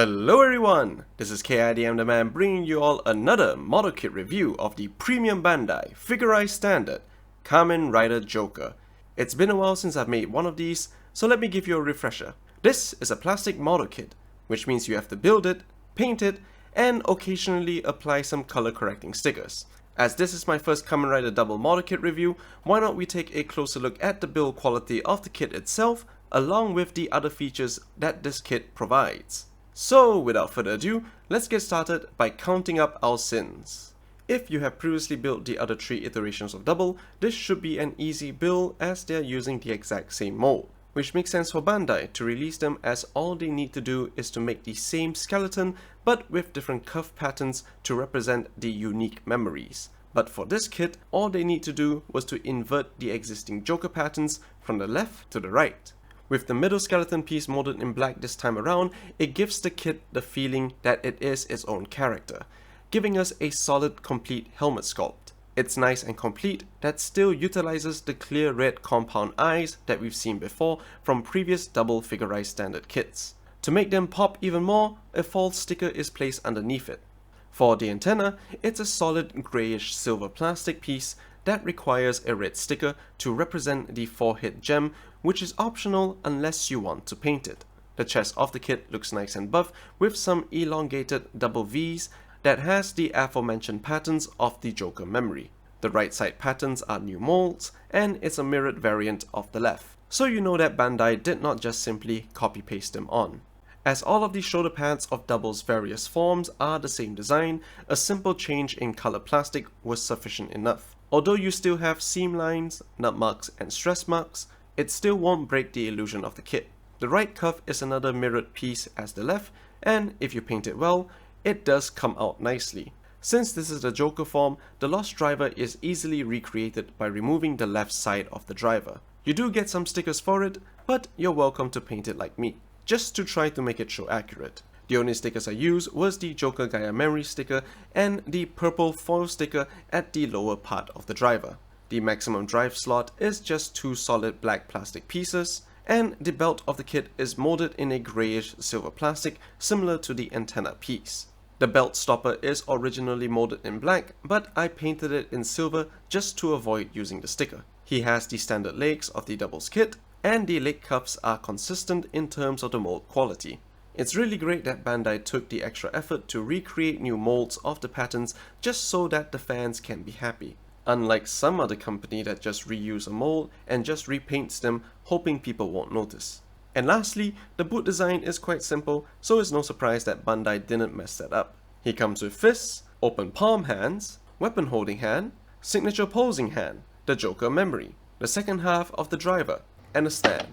Hello everyone, this is KIDM the Man bringing you all another model kit review of the premium Bandai figurized standard Kamen Rider Joker. It's been a while since I've made one of these, so let me give you a refresher. This is a plastic model kit, which means you have to build it, paint it, and occasionally apply some color correcting stickers. As this is my first Kamen Rider double model kit review, why not we take a closer look at the build quality of the kit itself, along with the other features that this kit provides. So without further ado, let's get started by counting up our sins. If you have previously built the other 3 iterations of Double, this should be an easy build as they are using the exact same mold, which makes sense for Bandai to release them as all they need to do is to make the same skeleton but with different cuff patterns to represent the unique memories. But for this kit, all they need to do was to invert the existing Joker patterns from the left to the right. With the middle skeleton piece molded in black this time around, it gives the kit the feeling that it is its own character, giving us a solid complete helmet sculpt. It's nice and complete that still utilizes the clear red compound eyes that we've seen before from previous double figurized standard kits. To make them pop even more, a false sticker is placed underneath it. For the antenna, it's a solid greyish silver plastic piece that requires a red sticker to represent the forehead gem, which is optional unless you want to paint it. The chest of the kit looks nice and buff with some elongated double V's that has the aforementioned patterns of the Joker memory. The right side patterns are new molds and it's a mirrored variant of the left. So you know that Bandai did not just simply copy paste them on. As all of the shoulder pads of Double's various forms are the same design, a simple change in color plastic was sufficient enough. Although you still have seam lines, nut marks and stress marks, it still won't break the illusion of the kit. The right cuff is another mirrored piece as the left, and if you paint it well, it does come out nicely. Since this is the Joker form, the lost driver is easily recreated by removing the left side of the driver. You do get some stickers for it, but you're welcome to paint it like me, just to try to make it show accurate. The only stickers I used was the Joker Gaia memory sticker and the purple foil sticker at the lower part of the driver. The maximum drive slot is just 2 solid black plastic pieces, and the belt of the kit is molded in a greyish silver plastic similar to the antenna piece. The belt stopper is originally molded in black, but I painted it in silver just to avoid using the sticker. He has the standard legs of the Doubles kit, and the leg cuffs are consistent in terms of the mold quality. It's really great that Bandai took the extra effort to recreate new molds of the patterns just so that the fans can be happy, unlike some other company that just reuse a mold and just repaints them hoping people won't notice. And lastly, the boot design is quite simple, so it's no surprise that Bandai didn't mess that up. He comes with fists, open palm hands, weapon holding hand, signature posing hand, the Joker memory, the second half of the driver, and a stand.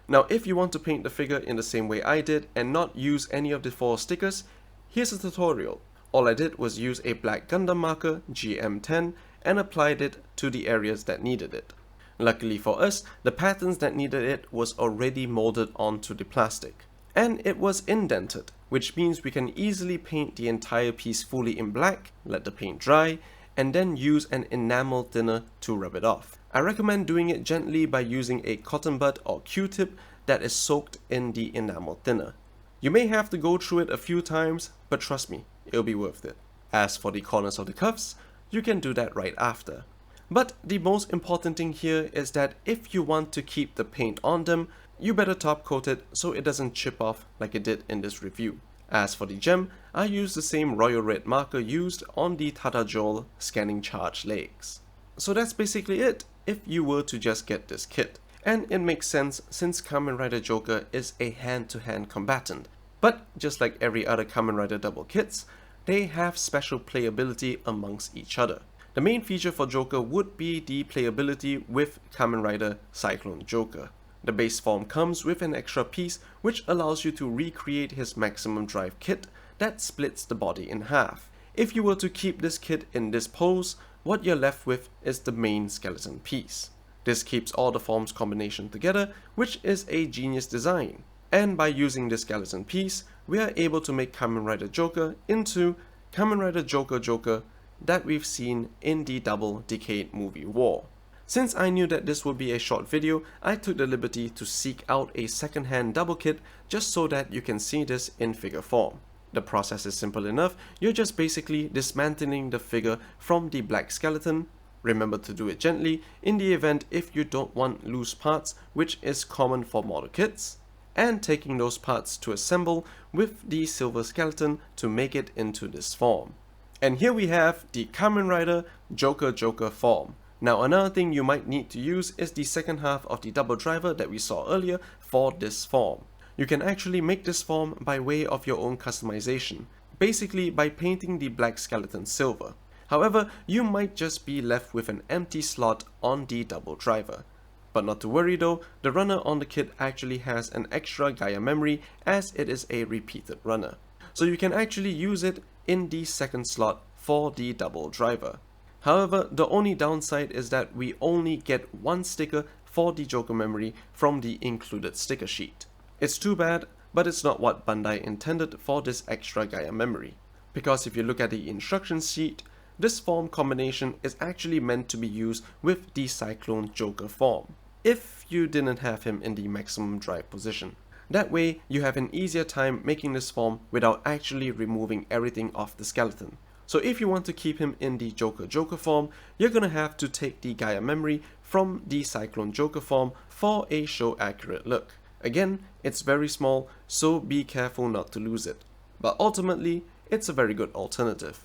Now if you want to paint the figure in the same way I did and not use any of the 4 stickers, here's a tutorial. All I did was use a black Gundam marker GM10 and applied it to the areas that needed it. Luckily for us, the patterns that needed it was already molded onto the plastic. And it was indented, which means we can easily paint the entire piece fully in black, let the paint dry, and then use an enamel thinner to rub it off. I recommend doing it gently by using a cotton bud or Q-tip that is soaked in the enamel thinner. You may have to go through it a few times, but trust me, it'll be worth it. As for the corners of the cuffs, you can do that right after. But the most important thing here is that if you want to keep the paint on them, you better top coat it so it doesn't chip off like it did in this review. As for the gem, I used the same royal red marker used on the Tata Joel scanning charge legs. So that's basically it if you were to just get this kit. And it makes sense since Kamen Rider Joker is a hand-to-hand combatant. But just like every other Kamen Rider double kits, they have special playability amongst each other. The main feature for Joker would be the playability with Kamen Rider Cyclone Joker. The base form comes with an extra piece which allows you to recreate his maximum drive kit that splits the body in half. If you were to keep this kit in this pose, what you're left with is the main skeleton piece. This keeps all the forms combination together, which is a genius design. And by using this skeleton piece, we are able to make Kamen Rider Joker into Kamen Rider Joker that we've seen in the Double Decade movie War. Since I knew that this would be a short video, I took the liberty to seek out a second-hand double kit just so that you can see this in figure form. The process is simple enough. You're just basically dismantling the figure from the black skeleton. Remember to do it gently in the event if you don't want loose parts, which is common for model kits, and taking those parts to assemble with the silver skeleton to make it into this form. And here we have the Kamen Rider Joker form. Now another thing you might need to use is the second half of the double driver that we saw earlier for this form. You can actually make this form by way of your own customization, basically by painting the black skeleton silver. However, you might just be left with an empty slot on the double driver. But not to worry though, the runner on the kit actually has an extra Gaia memory as it is a repeated runner. So you can actually use it in the second slot for the double driver. However, the only downside is that we only get one sticker for the Joker memory from the included sticker sheet. It's too bad, but it's not what Bandai intended for this extra Gaia memory. Because if you look at the instruction sheet, this form combination is actually meant to be used with the Cyclone Joker form, if you didn't have him in the maximum drive position. That way, you have an easier time making this form without actually removing everything off the skeleton. So if you want to keep him in the Joker form, you're gonna have to take the Gaia memory from the Cyclone Joker form for a show accurate look. Again, it's very small, so be careful not to lose it. But ultimately, it's a very good alternative.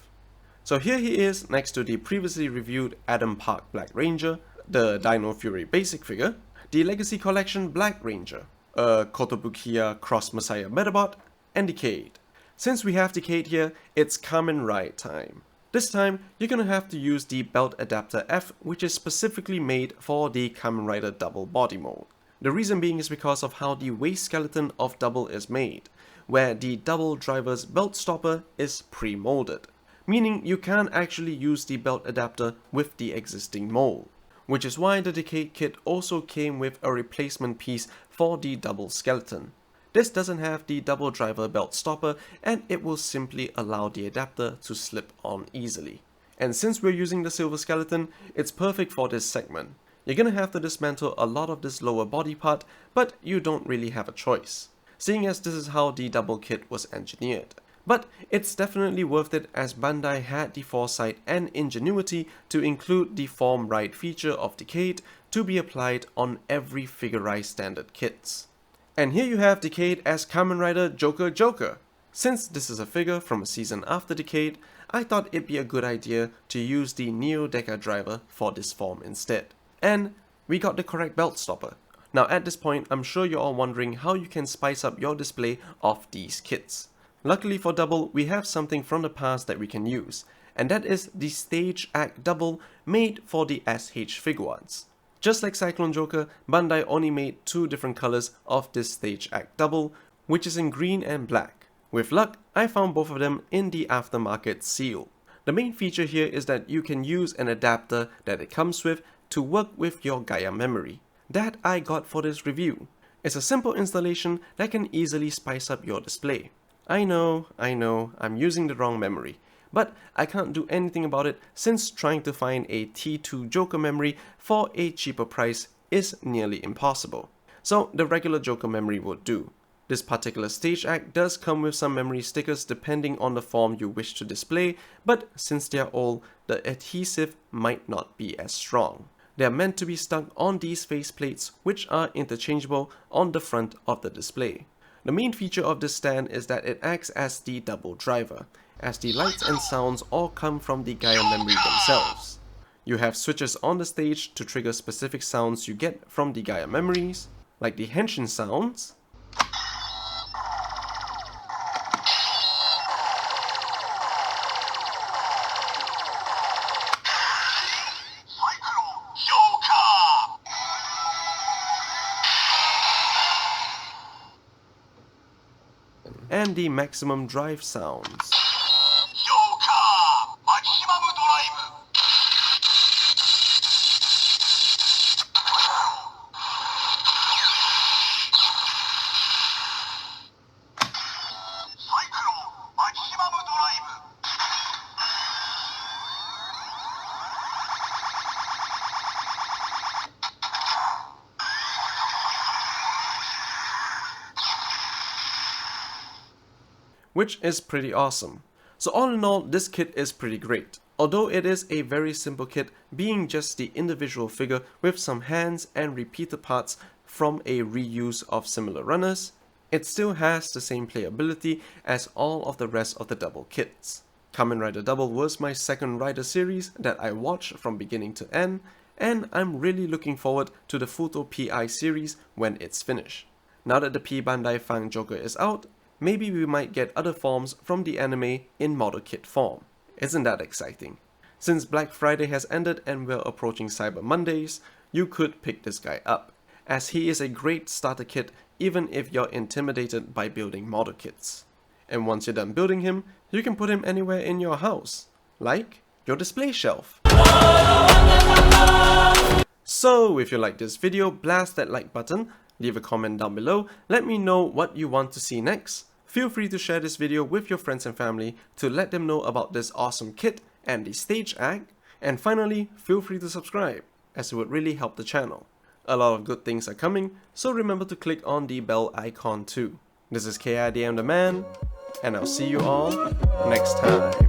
So here he is next to the previously reviewed Adam Park Black Ranger, the Dino Fury basic figure, the Legacy Collection Black Ranger, a Kotobukiya Cross Messiah Metabot, and Decade. Since we have Decade here, it's Kamen Ride time. This time, you're gonna have to use the Belt Adapter F, which is specifically made for the Kamen Rider Double body mode. The reason being is because of how the waist skeleton of Double is made, where the Double driver's belt stopper is pre-molded, meaning you can't actually use the belt adapter with the existing mold, which is why the Decade kit also came with a replacement piece for the Double skeleton. This doesn't have the Double driver belt stopper and it will simply allow the adapter to slip on easily. And since we're using the silver skeleton, it's perfect for this segment. You're gonna have to dismantle a lot of this lower body part, but you don't really have a choice, seeing as this is how the Double kit was engineered. But it's definitely worth it as Bandai had the foresight and ingenuity to include the form ride feature of Decade to be applied on every Figure standard kits. And here you have Decade as Kamen Rider Joker. Since this is a figure from a season after Decade, I thought it'd be a good idea to use the Neo Deca driver for this form instead. And we got the correct belt stopper. Now at this point, I'm sure you're all wondering how you can spice up your display of these kits. Luckily for Double, we have something from the past that we can use, and that is the Stage Act Double made for the SH Figuarts. Just like Cyclone Joker, Bandai only made two different colors of this Stage Act Double, which is in green and black. With luck, I found both of them in the aftermarket seal. The main feature here is that you can use an adapter that it comes with to work with your Gaia memory. That I got for this review. It's a simple installation that can easily spice up your display. I know, I'm using the wrong memory, but I can't do anything about it since trying to find a T2 Joker memory for a cheaper price is nearly impossible. So the regular Joker memory would do. This particular stage act does come with some memory stickers depending on the form you wish to display, but since they are old, the adhesive might not be as strong. They are meant to be stuck on these faceplates, which are interchangeable on the front of the display. The main feature of this stand is that it acts as the double driver, as the lights and sounds all come from the Gaia memory themselves. You have switches on the stage to trigger specific sounds you get from the Gaia memories, like the henshin sounds, and the maximum drive sounds. which is pretty awesome. So all in all, this kit is pretty great. Although it is a very simple kit, being just the individual figure with some hands and repeated parts from a reuse of similar runners, it still has the same playability as all of the rest of the double kits. Kamen Rider Double was my second Rider series that I watched from beginning to end, and I'm really looking forward to the Futo PI series when it's finished. Now that the P-Bandai Fang Joker is out, maybe we might get other forms from the anime in model kit form. Isn't that exciting? Since Black Friday has ended and we're approaching Cyber Mondays, you could pick this guy up, as he is a great starter kit even if you're intimidated by building model kits. And once you're done building him, you can put him anywhere in your house, like your display shelf. So if you like this video, blast that like button, leave a comment down below, let me know what you want to see next. Feel free to share this video with your friends and family to let them know about this awesome kit and the stage act, and finally, feel free to subscribe, as it would really help the channel. A lot of good things are coming, so remember to click on the bell icon too. This is KIDM the Man, and I'll see you all next time.